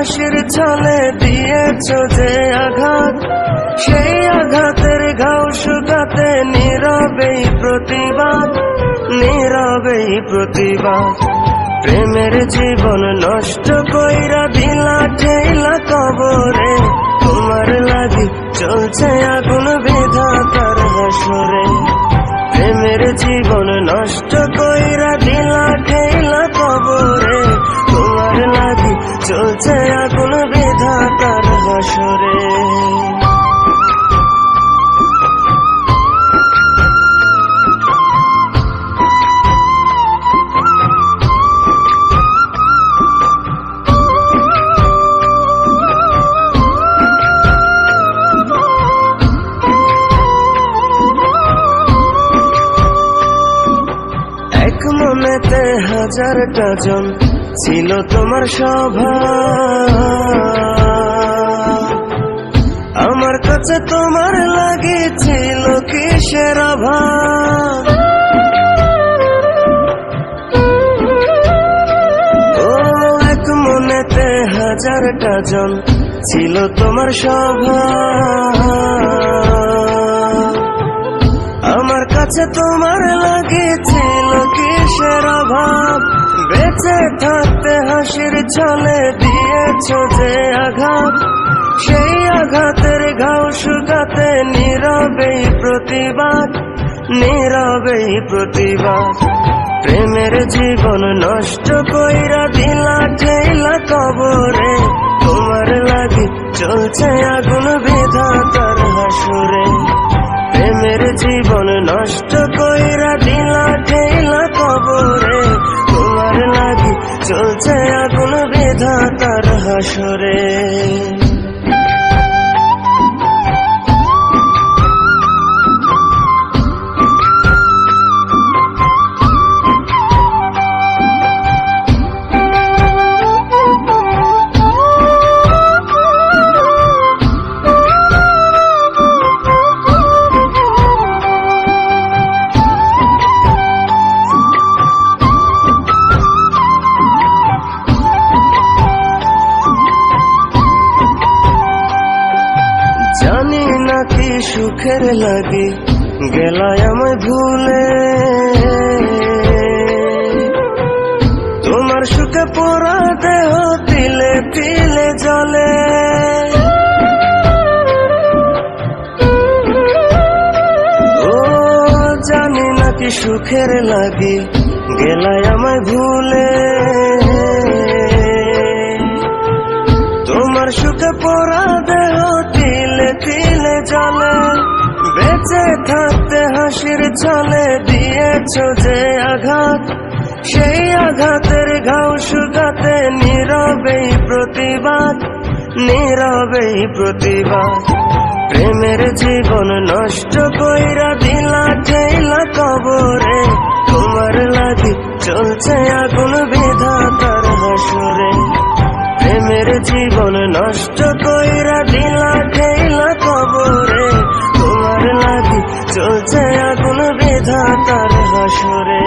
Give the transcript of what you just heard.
হাসির ছলে দিয়েছ যে আঘাত, সেই আঘাতের ঘাও শুকাতে নীরবেই প্রতিবাদ, নীরবেই প্রতিবাদ। প্রেমের জীবন নষ্ট কইরা দিলা ঠেলা কবরে, তোমার লাগি চলছে আগুন বিধাতার হাসরে। প্রেমের জীবন নষ্ট কইরা দিলা ঠেলা কবরে, তোমার লাগি চলছে আগুন বিধাতার হাসরে। এক মনেতে হাজারটা জন ছিল তোমার স্বভাব, আমার কাছে তোমার লাগেছিল কিসের অভাব। ও এক মনেতে হাজারটা জন ছিল তোমার স্বভাব, আমার কাছে তোমার লাগেছিল কিসের অভাব। বেঁচে থাকতে হাসির ছলে দিয়েছ যে আঘাত, সেই আঘাতের ঘাও শুকাতে নীরবেই প্রতিবাদ, নীরবেই প্রতিবাদ। প্রেমের জীবন নষ্ট কইরা দিলা ঠেলা কবরে, তোমার লাগি চলছে আগুন বিধাতার হাসরে। প্রেমের জীবন নষ্ট কইরা দিলা ঠেলা কবরে, তোমার লাগি চলছে আগুন বিধাতার হাসরে। জানি নাকি সুখের লাগে গেলায় আমায় ভুলে, তোমার সুখে পোড়া দেহ তিলে তিলে জ্বলে। ও জানি নাকি সুখের লাগে গেলায় আমায় ভুলে, তোমার সুখে পোড়া দেহ তিলে তিলে জ্বলে। বেঁচে থাকতে হাসির ছলে দিয়েছ যে আঘাত, সেই আঘাতের ঘাও শুকাতে নীরবেই প্রতিবাদ, নীরবেই প্রতিবাদ। প্রেমের জীবন নষ্ট কইরা দিলা ঠেলা কবরে, তোমার লাগি চলছে আগুন বিধাতার হাসরে। প্রেমের জীবন নষ্ট কইরা দিলা ঠেলা কবরে, তোমার লাগি চলছে আগুন বিধাতার হাসরে।